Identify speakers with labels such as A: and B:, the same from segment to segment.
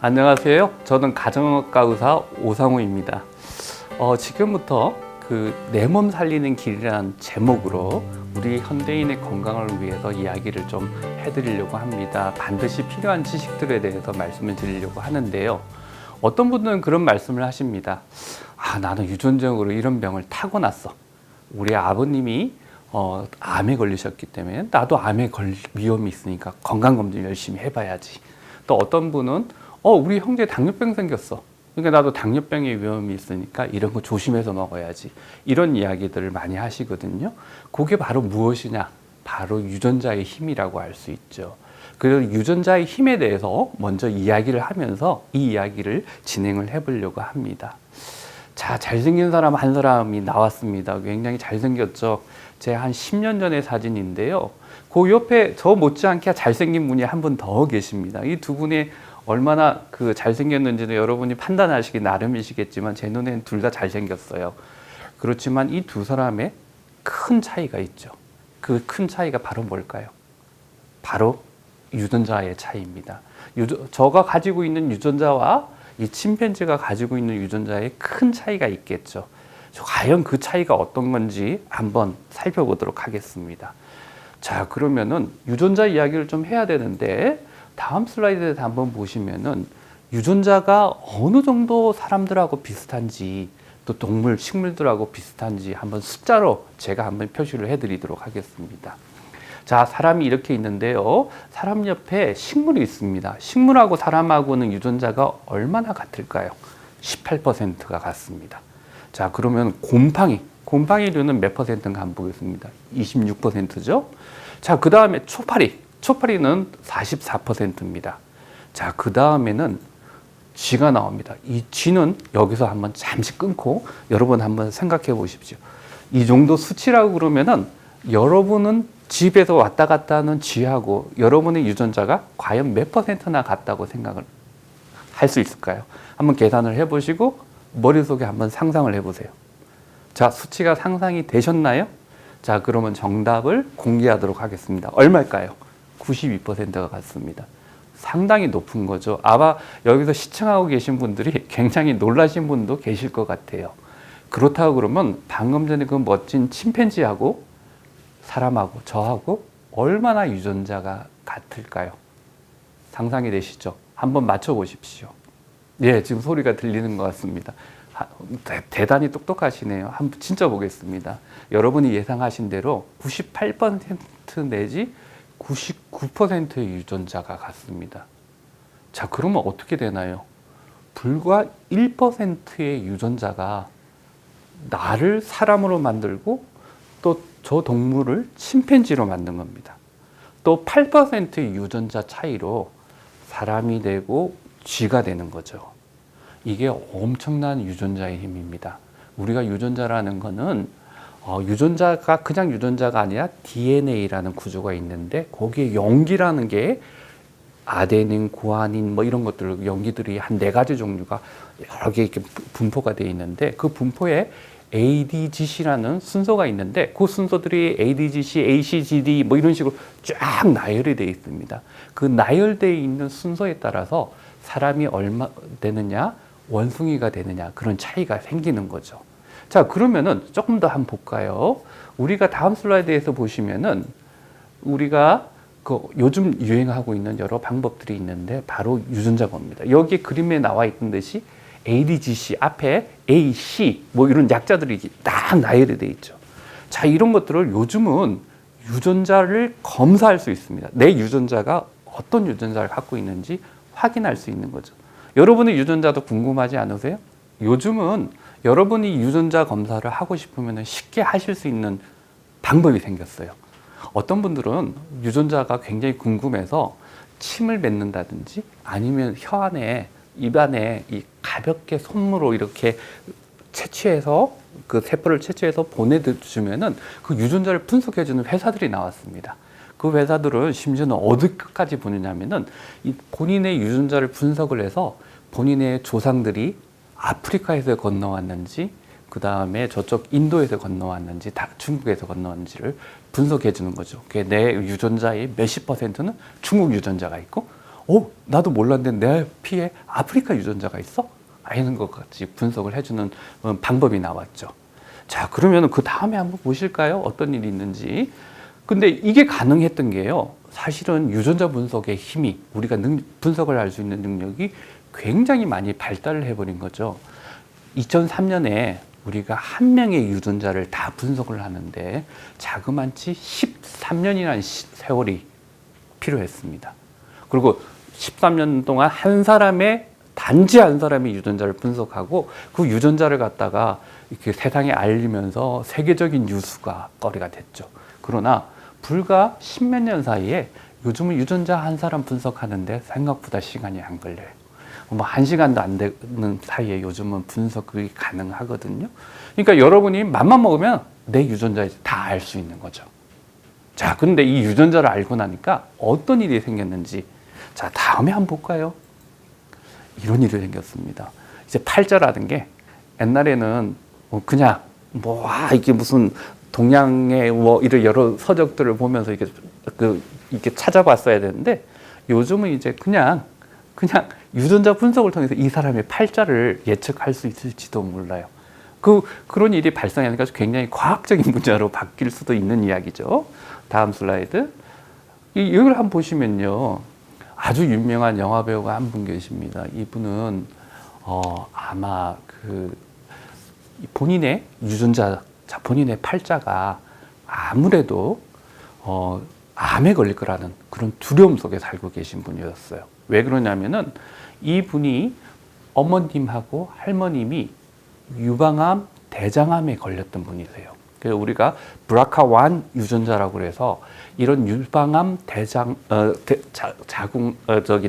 A: 안녕하세요. 저는 가정의학과 의사 오상우입니다. 지금부터 내 몸 살리는 길이라는 제목으로 우리 현대인의 건강을 위해서 이야기를 좀 해드리려고 합니다. 반드시 필요한 지식들에 대해서 말씀을 드리려고 하는데요. 어떤 분들은 그런 말씀을 하십니다. 나는 유전적으로 이런 병을 타고났어. 우리 아버님이 암에 걸리셨기 때문에 나도 암에 걸릴 위험이 있으니까 건강검진 열심히 해봐야지. 또 어떤 분은 우리 형제 당뇨병 생겼어. 그러니까 나도 당뇨병의 위험이 있으니까 이런 거 조심해서 먹어야지. 이런 이야기들을 많이 하시거든요. 그게 바로 무엇이냐? 바로 유전자의 힘이라고 할 수 있죠. 그래서 유전자의 힘에 대해서 먼저 이야기를 하면서 이 이야기를 진행을 해보려고 합니다. 자, 잘생긴 사람 한 사람이 나왔습니다. 굉장히 잘생겼죠. 제 한 10년 전의 사진인데요. 그 옆에 저 못지않게 잘생긴 분이 한 분 더 계십니다. 이 두 분이 얼마나 잘생겼는지는 여러분이 판단하시기 나름이시겠지만 제 눈에는 둘 다 잘생겼어요. 그렇지만 이 두 사람의 큰 차이가 있죠. 그 큰 차이가 바로 뭘까요? 바로 유전자의 차이입니다. 저가 가지고 있는 유전자와 이 침팬지가 가지고 있는 유전자에 큰 차이가 있겠죠. 과연 그 차이가 어떤 건지 한번 살펴보도록 하겠습니다. 자, 그러면은 유전자 이야기를 좀 해야 되는데 다음 슬라이드에서 한번 보시면은 유전자가 어느 정도 사람들하고 비슷한지 또 동물, 식물들하고 비슷한지 한번 숫자로 제가 한번 표시를 해드리도록 하겠습니다. 자, 사람이 이렇게 있는데요. 사람 옆에 식물이 있습니다. 식물하고 사람하고는 유전자가 얼마나 같을까요? 18%가 같습니다. 자, 그러면 곰팡이류는 몇 퍼센트인가 한번 보겠습니다. 26%죠. 자, 그 다음에 초파리는 44%입니다. 자, 그 다음에는 쥐가 나옵니다. 이 쥐는 여기서 한번 잠시 끊고 여러분 한번 생각해 보십시오. 이 정도 수치라고 그러면은 여러분은 집에서 왔다 갔다 하는 쥐하고 여러분의 유전자가 과연 몇 퍼센트나 같다고 생각을 할 수 있을까요? 한번 계산을 해보시고 머릿속에 한번 상상을 해보세요. 자, 수치가 상상이 되셨나요? 자, 그러면 정답을 공개하도록 하겠습니다. 얼마일까요? 92%가 같습니다. 상당히 높은 거죠. 아마 여기서 시청하고 계신 분들이 굉장히 놀라신 분도 계실 것 같아요. 그렇다고 그러면 방금 전에 그 멋진 침팬지하고 사람하고 저하고 얼마나 유전자가 같을까요? 상상이 되시죠? 한번 맞춰보십시오. 예, 지금 소리가 들리는 것 같습니다. 대단히 똑똑하시네요. 한번 진짜 보겠습니다. 여러분이 예상하신 대로 98% 내지 99%의 유전자가 같습니다. 자, 그러면 어떻게 되나요? 불과 1%의 유전자가 나를 사람으로 만들고 또 저 동물을 침팬지로 만든 겁니다. 또 8%의 유전자 차이로 사람이 되고 쥐가 되는 거죠. 이게 엄청난 유전자의 힘입니다. 우리가 유전자라는 거는 유전자가 그냥 유전자가 아니라 DNA라는 구조가 있는데 거기에 용기라는 게 아데닌, 구아닌 뭐 이런 것들 용기들이 한 4가지 종류가 여러 개 이렇게 분포가 되어 있는데 그 분포에 ADGC라는 순서가 있는데 그 순서들이 ADGC, ACGD 뭐 이런 식으로 쫙 나열이 되어 있습니다. 그 나열되어 있는 순서에 따라서 사람이 얼마 되느냐, 원숭이가 되느냐 그런 차이가 생기는 거죠. 자, 그러면은 조금 더 한번 볼까요? 우리가 다음 슬라이드에서 보시면은 우리가 요즘 유행하고 있는 여러 방법들이 있는데 바로 유전자 겁니다. 여기 그림에 나와 있던 듯이 ADGC 앞에 AC 뭐 이런 약자들이 딱 나열이 돼 있죠. 자, 이런 것들을 요즘은 유전자를 검사할 수 있습니다. 내 유전자가 어떤 유전자를 갖고 있는지 확인할 수 있는 거죠. 여러분의 유전자도 궁금하지 않으세요? 요즘은 여러분이 유전자 검사를 하고 싶으면 쉽게 하실 수 있는 방법이 생겼어요. 어떤 분들은 유전자가 굉장히 궁금해서 침을 뱉는다든지 아니면 혀 안에 입 안에 이 가볍게 손으로 이렇게 채취해서 그 세포를 채취해서 보내주면은 그 유전자를 분석해주는 회사들이 나왔습니다. 그 회사들은 심지어는 어디까지 보느냐면은 이 본인의 유전자를 분석을 해서 본인의 조상들이 아프리카에서 건너왔는지 그 다음에 저쪽 인도에서 건너왔는지 중국에서 건너왔는지를 분석해 주는 거죠. 내 유전자의 몇십 퍼센트는 중국 유전자가 있고 나도 몰랐는데 내 피에 아프리카 유전자가 있어? 이런 것 같이 분석을 해주는 방법이 나왔죠. 자, 그러면 그 다음에 한번 보실까요? 어떤 일이 있는지. 근데 이게 가능했던 게요. 사실은 유전자 분석의 힘이 우리가 분석을 할 수 있는 능력이 굉장히 많이 발달을 해버린 거죠. 2003년에 우리가 한 명의 유전자를 다 분석을 하는데 자그만치 13년이라는 세월이 필요했습니다. 그리고 13년 동안 단지 한 사람의 유전자를 분석하고 그 유전자를 갖다가 이렇게 세상에 알리면서 세계적인 뉴스가 거리가 됐죠. 그러나 불과 십몇 년 사이에 요즘은 유전자 한 사람 분석하는데 생각보다 시간이 안 걸려요. 뭐 1시간도 안 되는 사이에 요즘은 분석이 가능하거든요. 그러니까 여러분이 맘만 먹으면 내 유전자 다 알 수 있는 거죠. 자, 그런데 이 유전자를 알고 나니까 어떤 일이 생겼는지, 자, 다음에 한번 볼까요? 이런 일이 생겼습니다. 이제 팔자라는 게 옛날에는 그냥 이게 무슨 동양의 이런 여러 서적들을 보면서 이렇게 찾아봤어야 되는데 요즘은 이제 그냥 유전자 분석을 통해서 이 사람의 팔자를 예측할 수 있을지도 몰라요. 그런 일이 발생하니까 굉장히 과학적인 분야로 바뀔 수도 있는 이야기죠. 다음 슬라이드. 이걸 한번 보시면요. 아주 유명한 영화 배우가 한 분 계십니다. 이분은 아마 본인의 유전자, 본인의 팔자가 아무래도 암에 걸릴 거라는 그런 두려움 속에 살고 계신 분이었어요. 왜 그러냐면은 이분이 어머님하고 할머님이 유방암, 대장암에 걸렸던 분이세요. 그래서 우리가 BRCA1 유전자라고 해서 이런 유방암,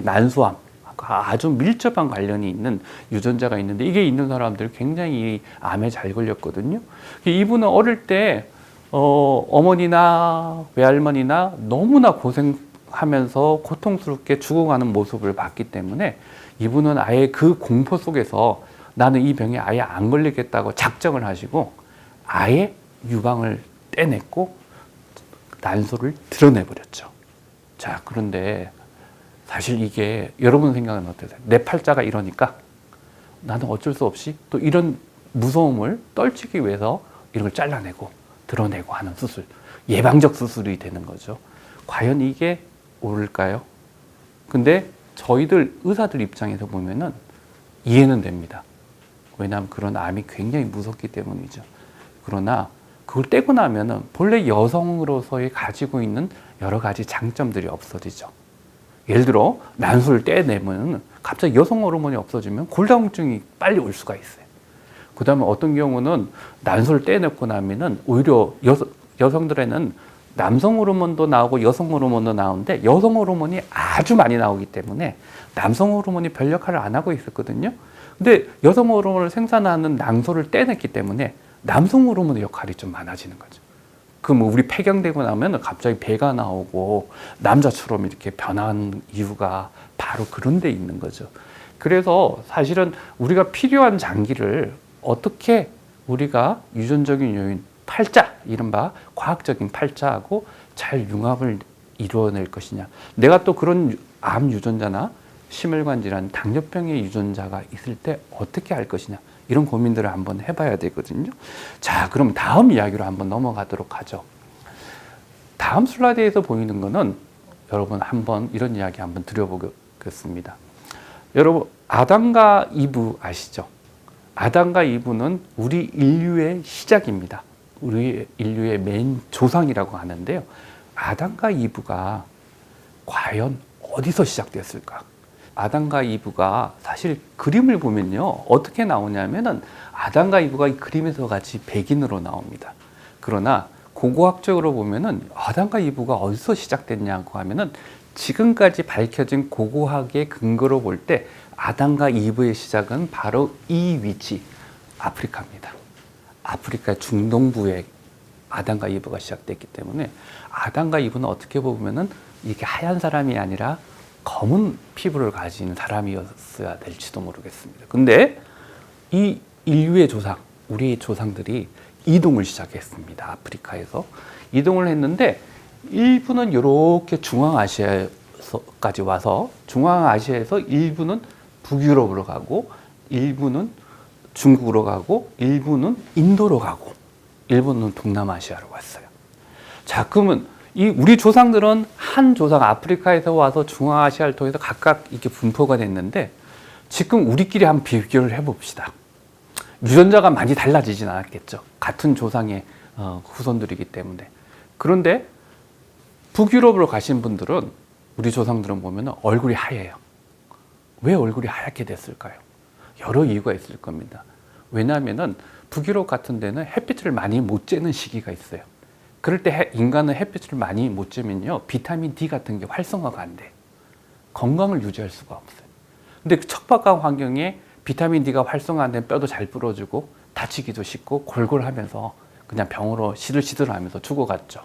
A: 난소암 아주 밀접한 관련이 있는 유전자가 있는데 이게 있는 사람들 굉장히 암에 잘 걸렸거든요. 이분은 어릴 때 어머니나 외할머니나 너무나 고생하면서 고통스럽게 죽어가는 모습을 봤기 때문에 이분은 아예 그 공포 속에서 나는 이 병에 아예 안 걸리겠다고 작정을 하시고 아예 유방을 떼냈고 난소를 드러내버렸죠. 자, 그런데 사실 이게 여러분 생각은 어떠세요? 내 팔자가 이러니까 나는 어쩔 수 없이 또 이런 무서움을 떨치기 위해서 이런 걸 잘라내고 드러내고 하는 수술, 예방적 수술이 되는 거죠. 과연 이게 옳을까요? 근데 저희들 의사들 입장에서 보면은 이해는 됩니다. 왜냐하면 그런 암이 굉장히 무섭기 때문이죠. 그러나 그걸 떼고 나면은 본래 여성으로서의 가지고 있는 여러 가지 장점들이 없어지죠. 예를 들어 난소를 떼내면 갑자기 여성 호르몬이 없어지면 골다공증이 빨리 올 수가 있어요. 그 다음에 어떤 경우는 난소를 떼내고 나면은 오히려 여성들에는 남성 호르몬도 나오고 여성 호르몬도 나오는데 여성 호르몬이 아주 많이 나오기 때문에 남성 호르몬이 별 역할을 안 하고 있었거든요. 근데 여성 호르몬을 생산하는 난소를 떼냈기 때문에 남성 호르몬의 역할이 좀 많아지는 거죠. 그럼 우리 폐경되고 나면 갑자기 배가 나오고 남자처럼 이렇게 변한 이유가 바로 그런 데 있는 거죠. 그래서 사실은 우리가 필요한 장기를 어떻게 우리가 유전적인 요인, 팔자, 이른바 과학적인 팔자하고 잘 융합을 이루어낼 것이냐. 내가 또 그런 암 유전자나 심혈관 질환, 당뇨병의 유전자가 있을 때 어떻게 할 것이냐. 이런 고민들을 한번 해봐야 되거든요. 자, 그럼 다음 이야기로 한번 넘어가도록 하죠. 다음 슬라이드에서 보이는 거는 여러분 한번 이런 이야기 한번 드려보겠습니다. 여러분, 아담과 이브 아시죠? 아담과 이브는 우리 인류의 시작입니다. 우리 인류의 맨 조상이라고 하는데요. 아담과 이브가 과연 어디서 시작됐을까? 아담과 이브가 사실 그림을 보면요. 어떻게 나오냐면은 아담과 이브가 이 그림에서 같이 백인으로 나옵니다. 그러나 고고학적으로 보면은 아담과 이브가 어디서 시작됐냐고 하면은 지금까지 밝혀진 고고학의 근거로 볼 때 아담과 이브의 시작은 바로 이 위치, 아프리카입니다. 아프리카 중동부에 아담과 이브가 시작됐기 때문에 아담과 이브는 어떻게 보면은 이게 하얀 사람이 아니라 검은 피부를 가진 사람이었어야 될지도 모르겠습니다. 근데 이 인류의 조상, 우리 조상들이 이동을 시작했습니다. 아프리카에서 이동을 했는데 일부는 이렇게 중앙아시아에 와서 중앙아시아에서 일부는 북유럽으로 가고 일부는 중국으로 가고 일부는 인도로 가고 일부는 동남아시아로 왔어요. 자, 그러면 이 우리 조상들은 한 조상 아프리카에서 와서 중앙아시아를 통해서 각각 이렇게 분포가 됐는데 지금 우리끼리 한번 비교를 해봅시다. 유전자가 많이 달라지진 않았겠죠. 같은 조상의 후손들이기 때문에. 그런데 북유럽으로 가신 분들은 우리 조상들은 보면 얼굴이 하얘요. 왜 얼굴이 하얗게 됐을까요? 여러 이유가 있을 겁니다. 왜냐하면 북유럽 같은 데는 햇빛을 많이 못 쬐는 시기가 있어요. 그럴 때 인간은 햇빛을 많이 못 쬐면요, 비타민 D 같은 게 활성화가 안 돼. 건강을 유지할 수가 없어요. 근데 그 척박한 환경에 비타민 D가 활성화 안 되면 뼈도 잘 부러지고 다치기도 쉽고 골골하면서 그냥 병으로 시들시들하면서 죽어갔죠.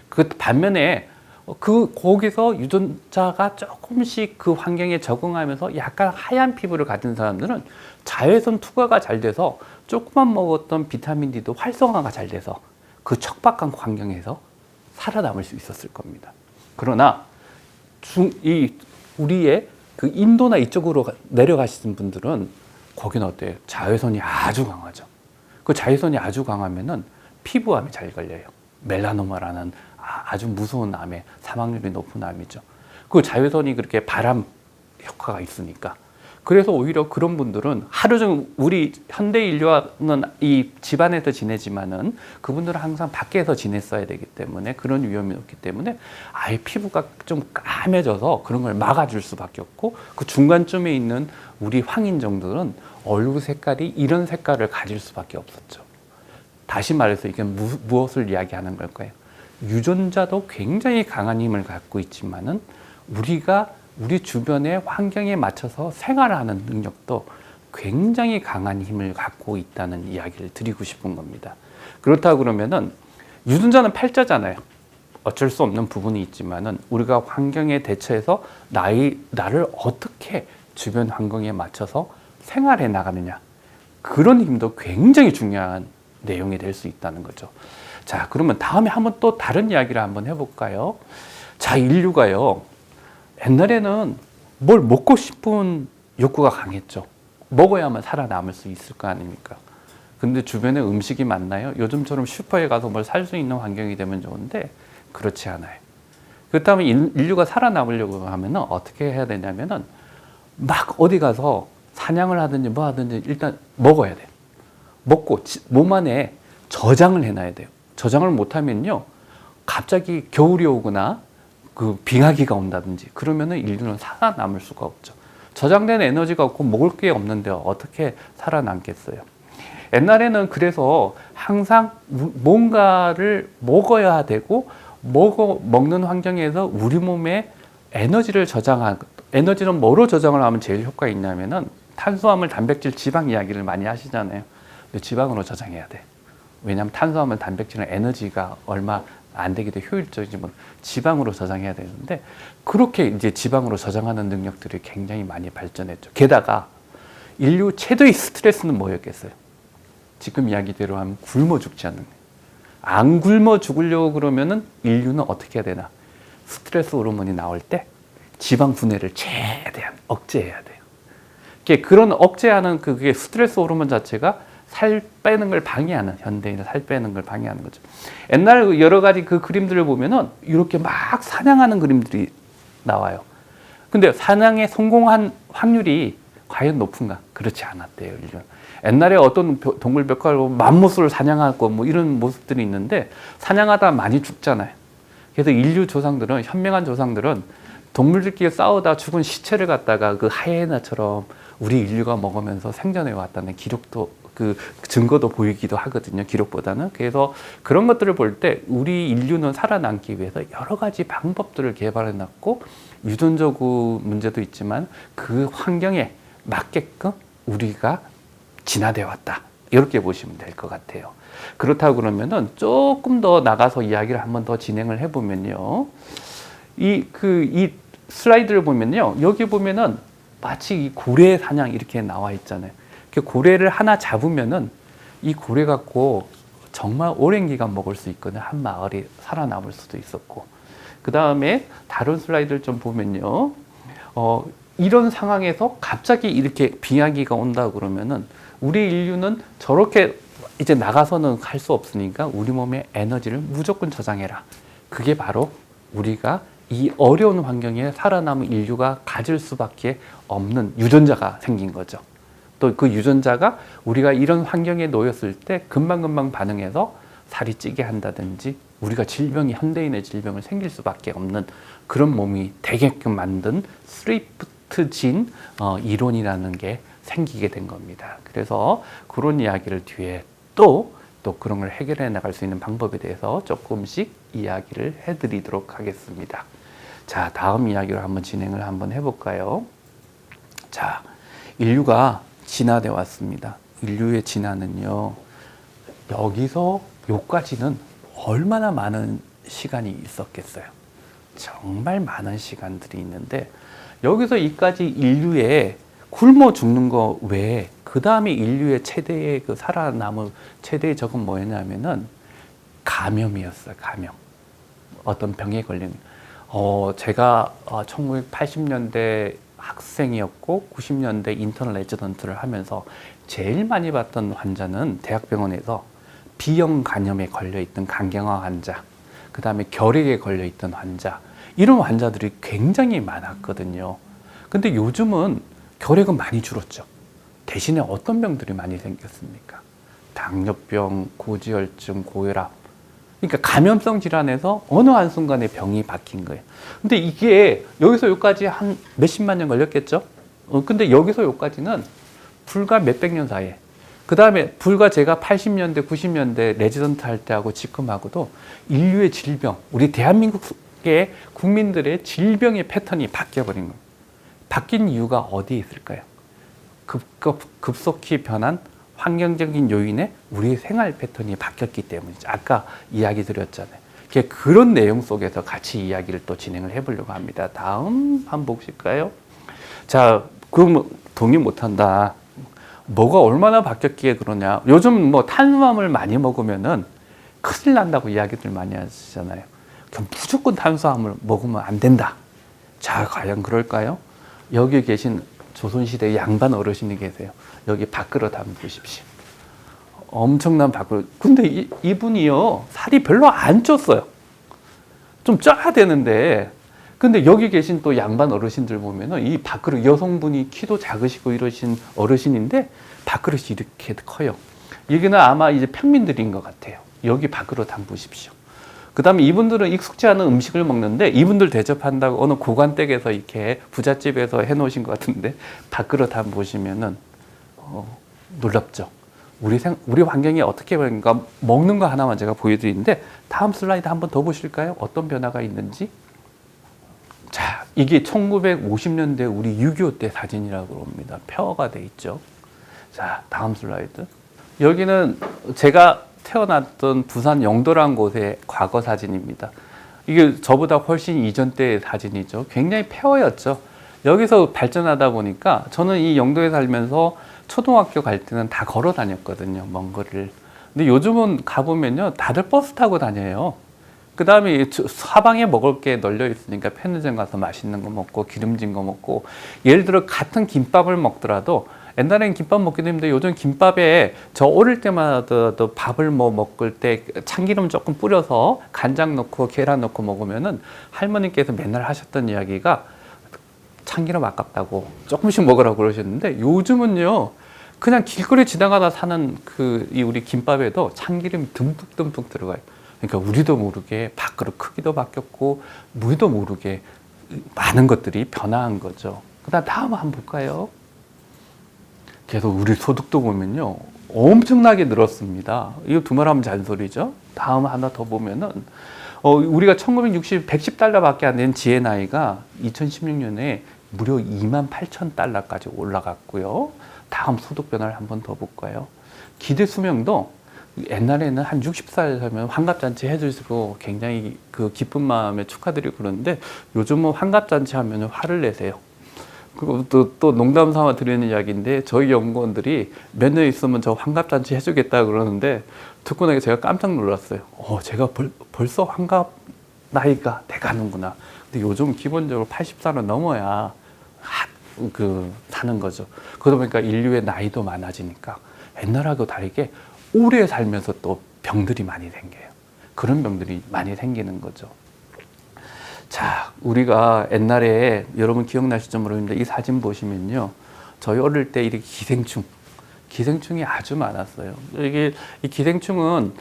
A: 그 반면에 거기서 유전자가 조금씩 그 환경에 적응하면서 약간 하얀 피부를 가진 사람들은 자외선 투과가 잘 돼서 조금만 먹었던 비타민 D도 활성화가 잘 돼서 그 척박한 환경에서 살아남을 수 있었을 겁니다. 그러나 우리의 그 인도나 이쪽으로 내려가시는 분들은 거기는 어때요? 자외선이 아주 강하죠. 그 자외선이 아주 강하면은 피부암이 잘 걸려요. 멜라노마라는 아주 무서운 암에 사망률이 높은 암이죠. 그 자외선이 그렇게 바람 효과가 있으니까. 그래서 오히려 그런 분들은 하루 종일 우리 현대 인류는 이 집안에서 지내지만은 그분들은 항상 밖에서 지냈어야 되기 때문에 그런 위험이 없기 때문에 아예 피부가 좀 까매져서 그런 걸 막아줄 수밖에 없고 그 중간쯤에 있는 우리 황인종들은 얼굴 색깔이 이런 색깔을 가질 수밖에 없었죠. 다시 말해서 이게 무엇을 이야기하는 걸까요? 유전자도 굉장히 강한 힘을 갖고 있지만은 우리가 우리 주변의 환경에 맞춰서 생활하는 능력도 굉장히 강한 힘을 갖고 있다는 이야기를 드리고 싶은 겁니다. 그렇다 그러면은 유전자는 팔자잖아요. 어쩔 수 없는 부분이 있지만은 우리가 환경에 대처해서 나를 어떻게 주변 환경에 맞춰서 생활해 나가느냐, 그런 힘도 굉장히 중요한 내용이 될 수 있다는 거죠. 자, 그러면 다음에 한번 또 다른 이야기를 한번 해볼까요? 자, 인류가요, 옛날에는 뭘 먹고 싶은 욕구가 강했죠. 먹어야만 살아남을 수 있을 거 아닙니까? 근데 주변에 음식이 많나요? 요즘처럼 슈퍼에 가서 뭘 살 수 있는 환경이 되면 좋은데 그렇지 않아요. 그렇다면 인류가 살아남으려고 하면 어떻게 해야 되냐면은 막 어디 가서 사냥을 하든지 뭐 하든지 일단 먹어야 돼요. 먹고 몸 안에 저장을 해놔야 돼요. 저장을 못하면요, 갑자기 겨울이 오거나 그 빙하기가 온다든지 그러면은 인류는 살아남을 수가 없죠. 저장된 에너지가 없고 먹을 게 없는데 어떻게 살아남겠어요? 옛날에는 그래서 항상 뭔가를 먹어야 되고 먹는 환경에서 우리 몸에 에너지를 에너지는 뭐로 저장을 하면 제일 효과가 있냐면은 탄수화물, 단백질, 지방 이야기를 많이 하시잖아요. 근데 지방으로 저장해야 돼. 왜냐하면 탄수화물, 단백질은 에너지가 얼마 안 되기도 효율적이지만 지방으로 저장해야 되는데 그렇게 이제 지방으로 저장하는 능력들이 굉장히 많이 발전했죠. 게다가 인류 최대의 스트레스는 뭐였겠어요? 지금 이야기대로 하면 굶어 죽지 않는 거예요. 안 굶어 죽으려고 그러면은 인류는 어떻게 해야 되나? 스트레스 호르몬이 나올 때 지방 분해를 최대한 억제해야 돼요. 그런 억제하는 그게 스트레스 호르몬 자체가 살 빼는 걸 방해하는, 현대인은 살 빼는 걸 방해하는 거죠. 옛날 여러 가지 그 그림들을 보면은 이렇게 막 사냥하는 그림들이 나와요. 근데 사냥에 성공한 확률이 과연 높은가? 그렇지 않았대요, 인류는. 옛날에 어떤 동물 벽화로 맘모스를 사냥하고 뭐 이런 모습들이 있는데 사냥하다 많이 죽잖아요. 그래서 인류 조상들은, 현명한 조상들은 동물들끼리 싸우다 죽은 시체를 갖다가 그 하이에나처럼 우리 인류가 먹으면서 생존해 왔다는 기록도, 그 증거도 보이기도 하거든요, 기록보다는. 그래서 그런 것들을 볼 때 우리 인류는 살아남기 위해서 여러 가지 방법들을 개발해 놨고 유전적 문제도 있지만 그 환경에 맞게끔 우리가 진화되어 왔다, 이렇게 보시면 될 것 같아요. 그렇다고 그러면은 조금 더 나가서 이야기를 한번 더 진행을 해보면요, 이 슬라이드를 보면요, 여기 보면은 마치 이 고래 사냥 이렇게 나와 있잖아요. 고래를 하나 잡으면은 이 고래 갖고 정말 오랜 기간 먹을 수 있거든요. 한 마을이 살아남을 수도 있었고. 그 다음에 다른 슬라이드를 좀 보면요. 이런 상황에서 갑자기 이렇게 빙하기가 온다 그러면은 우리 인류는 저렇게 이제 나가서는 할 수 없으니까 우리 몸의 에너지를 무조건 저장해라. 그게 바로 우리가 이 어려운 환경에 살아남은 인류가 가질 수밖에 없는 유전자가 생긴 거죠. 또 그 유전자가 우리가 이런 환경에 놓였을 때 금방금방 반응해서 살이 찌게 한다든지 우리가 현대인의 질병을 생길 수밖에 없는 그런 몸이 되게끔 만든 스리프트 진 이론이라는 게 생기게 된 겁니다. 그래서 그런 이야기를 뒤에 또 그런 걸 해결해 나갈 수 있는 방법에 대해서 조금씩 이야기를 해드리도록 하겠습니다. 자, 다음 이야기로 한번 진행을 한번 해볼까요? 자, 인류가 진화돼 왔습니다. 인류의 진화는요, 여기서 여기까지는 얼마나 많은 시간이 있었겠어요. 정말 많은 시간들이 있는데 여기서 이까지 인류의 굶어 죽는 거 외에 그 다음에 인류의 최대의 그 살아남은 최대의 적은 뭐였냐면은 감염이었어요. 감염. 어떤 병에 걸린. 제가 1980년대 학생이었고 90년대 인턴 레지던트를 하면서 제일 많이 봤던 환자는 대학병원에서 B형 간염에 걸려있던 간경화 환자, 그 다음에 결핵에 걸려있던 환자, 이런 환자들이 굉장히 많았거든요. 근데 요즘은 결핵은 많이 줄었죠. 대신에 어떤 병들이 많이 생겼습니까? 당뇨병, 고지혈증, 고혈압. 그러니까 감염성 질환에서 어느 한순간에 병이 바뀐 거예요. 근데 이게 여기서 여기까지 한 몇십만 년 걸렸겠죠? 근데 여기서 여기까지는 불과 몇백 년 사이에. 그 다음에 불과 제가 80년대, 90년대 레지던트 할 때하고 지금하고도 인류의 질병, 우리 대한민국의 국민들의 질병의 패턴이 바뀌어버린 겁니다. 바뀐 이유가 어디에 있을까요? 급속히 변한 환경적인 요인에 우리의 생활 패턴이 바뀌었기 때문이죠. 아까 이야기 드렸잖아요. 그런 내용 속에서 같이 이야기를 또 진행을 해보려고 합니다. 다음 한번 보실까요? 자, 그럼 동의 못한다. 뭐가 얼마나 바뀌었기에 그러냐. 요즘 뭐 탄수화물 많이 먹으면은 큰일 난다고 이야기들 많이 하시잖아요. 그럼 무조건 탄수화물 먹으면 안 된다. 자, 과연 그럴까요? 여기 계신 조선시대 양반 어르신이 계세요. 여기 밥그릇 한번 보십시오. 엄청난 밥그릇. 근데 이분이요, 살이 별로 안 쪘어요. 좀 쪄야 되는데, 근데 여기 계신 또 양반 어르신들 보면은 이 밥그릇, 여성분이 키도 작으시고 이러신 어르신인데 밥그릇이 이렇게 커요. 여기는 아마 이제 평민들인 것 같아요. 여기 밥그릇 한번 보십시오. 그 다음에 이분들은 익숙지 않은 음식을 먹는데 이분들 대접한다고 어느 고관댁에서 이렇게 부잣집에서 해놓으신 것 같은데 밥그릇 한번 보시면은 놀랍죠. 우리 환경이 어떻게 변한가 먹는 거 하나만 제가 보여드리는데 다음 슬라이드 한번 더 보실까요? 어떤 변화가 있는지. 자, 이게 1950년대 우리 6.25 때 사진이라고 합니다. 폐허가 돼 있죠. 자, 다음 슬라이드. 여기는 제가 태어났던 부산 영도라는 곳의 과거 사진입니다. 이게 저보다 훨씬 이전 때의 사진이죠. 굉장히 폐허였죠. 여기서 발전하다 보니까 저는 이 영도에 살면서 초등학교 갈 때는 다 걸어 다녔거든요. 먼 거리를. 근데 요즘은 가보면요, 다들 버스 타고 다녀요. 그 다음에 사방에 먹을 게 널려 있으니까 편의점 가서 맛있는 거 먹고 기름진 거 먹고, 예를 들어 같은 김밥을 먹더라도 옛날에는 김밥 먹기도 힘든데 요즘 김밥에 저 어릴 때마다 밥을 먹을 때 참기름 조금 뿌려서 간장 넣고 계란 넣고 먹으면은 할머니께서 맨날 하셨던 이야기가 참기름 아깝다고 조금씩 먹으라고 그러셨는데, 요즘은요 그냥 길거리 지나가다 사는 이 우리 김밥에도 참기름이 듬뿍듬뿍 들어가요. 그러니까 우리도 모르게 밥그릇 크기도 바뀌었고 우리도 모르게 많은 것들이 변화한 거죠. 그다음 다음 한번 볼까요? 계속 우리 소득도 보면요 엄청나게 늘었습니다. 이거 두말하면 잔소리죠. 다음 하나 더 보면은 우리가 1960 110달러밖에 안 된 GNI가 2016년에 무려 28,000달러까지 올라갔고요. 다음 소득 변화를 한번 더 볼까요? 기대 수명도 옛날에는 한 60살 살면 환갑잔치 해주시고 굉장히 그 기쁜 마음에 축하드리고 그러는데 요즘은 환갑잔치 하면 화를 내세요. 그리고 또 농담 삼아 드리는 이야기인데 저희 연구원들이 몇 년 있으면 저 환갑잔치 해주겠다 그러는데 듣고 나니까 제가 깜짝 놀랐어요. 제가 벌써 환갑 나이가 돼가는구나. 근데 요즘 기본적으로 80살은 넘어야 사는 거죠. 그러다 보니까 인류의 나이도 많아지니까 옛날하고 다르게 오래 살면서 또 병들이 많이 생겨요. 그런 병들이 많이 생기는 거죠. 자, 우리가 옛날에 여러분 기억나실지 모르겠는데 이 사진 보시면요. 저희 어릴 때 이렇게 기생충이 아주 많았어요. 이 기생충은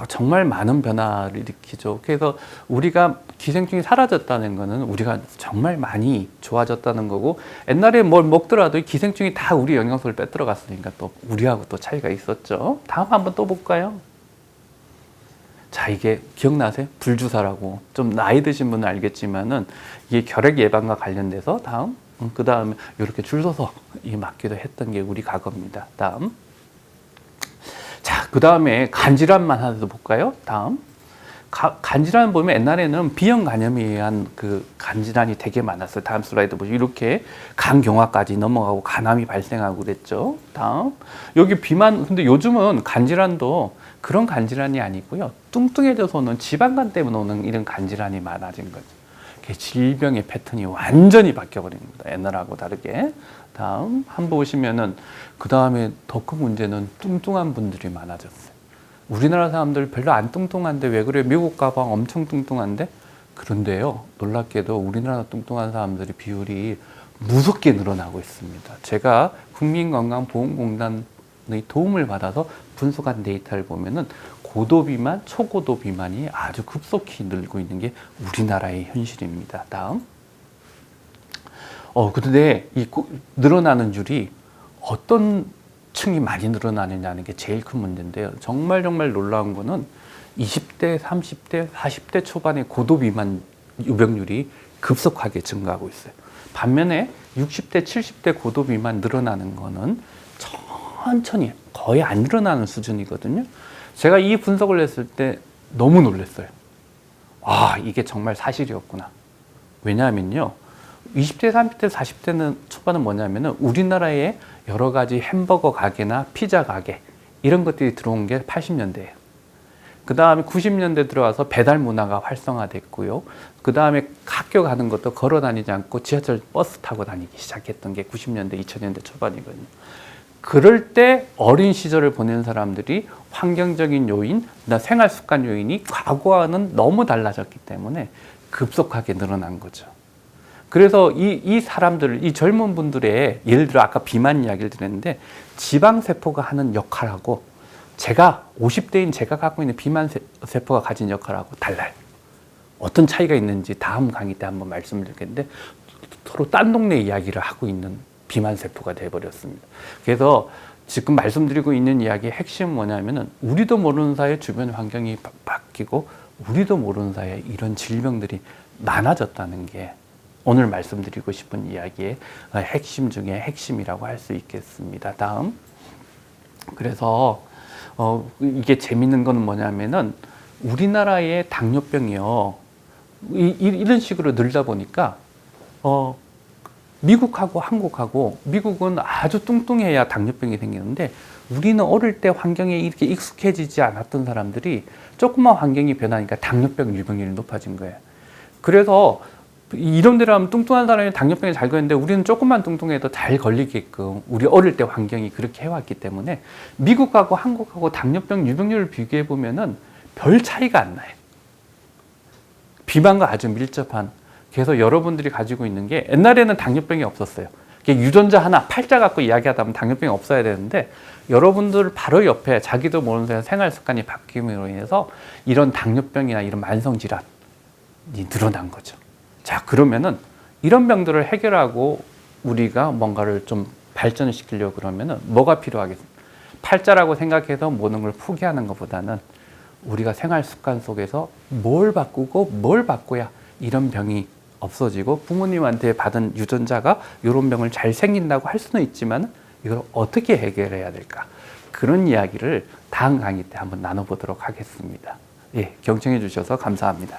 A: 정말 많은 변화를 일으키죠. 그래서 우리가 기생충이 사라졌다는 거는 우리가 정말 많이 좋아졌다는 거고, 옛날에 뭘 먹더라도 이 기생충이 다 우리 영양소를 뺏들어 갔으니까 또 우리하고 또 차이가 있었죠. 다음 한번 또 볼까요? 자, 이게 기억나세요? 불주사라고. 좀 나이 드신 분은 알겠지만은 이게 결핵 예방과 관련돼서 다음, 그 다음에 이렇게 줄 서서 맞기도 했던 게 우리 과거입니다. 다음. 자, 그 다음에 간질환만 하나 더 볼까요? 다음. 간질환 보면 옛날에는 비형 간염에 의한 그 간질환이 되게 많았어요. 다음 슬라이드 보시죠. 이렇게 간경화까지 넘어가고 간암이 발생하고 그랬죠. 다음. 여기 비만, 근데 요즘은 간질환도 그런 간질환이 아니고요. 뚱뚱해져서는 지방간 때문에 오는 이런 간질환이 많아진 거죠. 질병의 패턴이 완전히 바뀌어버린 겁니다. 옛날하고 다르게. 다음 한번 보시면은 그 다음에 더 큰 문제는 뚱뚱한 분들이 많아졌어요. 우리나라 사람들 별로 안 뚱뚱한데 왜 그래요? 미국 가방 엄청 뚱뚱한데? 그런데요, 놀랍게도 우리나라 뚱뚱한 사람들의 비율이 무섭게 늘어나고 있습니다. 제가 국민건강보험공단의 도움을 받아서 분석한 데이터를 보면은 고도비만, 초고도비만이 아주 급속히 늘고 있는 게 우리나라의 현실입니다. 다음. 근데 이 늘어나는 줄이 어떤 층이 많이 늘어나느냐는 게 제일 큰 문제인데요. 정말 놀라운 거는 20대, 30대, 40대 초반의 고도 비만 유병률이 급속하게 증가하고 있어요. 반면에 60대, 70대 고도 비만 늘어나는 거는 천천히 거의 안 늘어나는 수준이거든요. 제가 이 분석을 했을 때 너무 놀랐어요. 이게 정말 사실이었구나. 왜냐하면요, 20대, 30대, 40대는 초반은 뭐냐면은 우리나라에 여러 가지 햄버거 가게나 피자 가게 이런 것들이 들어온 게 80년대예요. 그 다음에 90년대 들어와서 배달 문화가 활성화됐고요. 그 다음에 학교 가는 것도 걸어 다니지 않고 지하철 버스 타고 다니기 시작했던 게 90년대, 2000년대 초반이거든요. 그럴 때 어린 시절을 보낸 사람들이 환경적인 요인, 생활 습관 요인이 과거와는 너무 달라졌기 때문에 급속하게 늘어난 거죠. 그래서 이 사람들, 이 젊은 분들의, 예를 들어 아까 비만 이야기를 드렸는데 지방세포가 하는 역할하고 제가 50대인 제가 갖고 있는 비만세포가 가진 역할하고 달라요. 어떤 차이가 있는지 다음 강의 때 한번 말씀을 드리겠는데 서로 딴 동네 이야기를 하고 있는 비만세포가 돼버렸습니다. 그래서 지금 말씀드리고 있는 이야기의 핵심은 뭐냐면은 우리도 모르는 사이에 주변 환경이 바뀌고 우리도 모르는 사이에 이런 질병들이 많아졌다는 게 오늘 말씀드리고 싶은 이야기의 핵심 중에 핵심이라고 할 수 있겠습니다. 다음. 그래서 이게 재밌는 건 뭐냐면은 우리나라의 당뇨병이요. 이런 식으로 늘다 보니까 미국하고 한국하고, 미국은 아주 뚱뚱해야 당뇨병이 생기는데 우리는 어릴 때 환경에 이렇게 익숙해지지 않았던 사람들이 조금만 환경이 변하니까 당뇨병 유병률이 높아진 거예요. 그래서 이런 데로 하면 뚱뚱한 사람이 당뇨병에 잘 걸리는데 우리는 조금만 뚱뚱해도 잘 걸리게끔 우리 어릴 때 환경이 그렇게 해왔기 때문에 미국하고 한국하고 당뇨병 유병률을 비교해 보면은 별 차이가 안 나요. 비만과 아주 밀접한. 그래서 여러분들이 가지고 있는 게, 옛날에는 당뇨병이 없었어요. 유전자 하나 팔자 갖고 이야기하다 보면 당뇨병이 없어야 되는데 여러분들 바로 옆에 자기도 모르는 사이에 생활 습관이 바뀜으로 인해서 이런 당뇨병이나 이런 만성 질환이 늘어난 거죠. 자, 그러면은 이런 병들을 해결하고 우리가 뭔가를 좀 발전을 시키려고 그러면은 뭐가 필요하겠습니까? 팔자라고 생각해서 모든 걸 포기하는 것보다는 우리가 생활 습관 속에서 뭘 바꾸고 뭘 바꿔야 이런 병이 없어지고 부모님한테 받은 유전자가 이런 병을 잘 생긴다고 할 수는 있지만 이걸 어떻게 해결해야 될까? 그런 이야기를 다음 강의 때 한번 나눠보도록 하겠습니다. 예, 경청해 주셔서 감사합니다.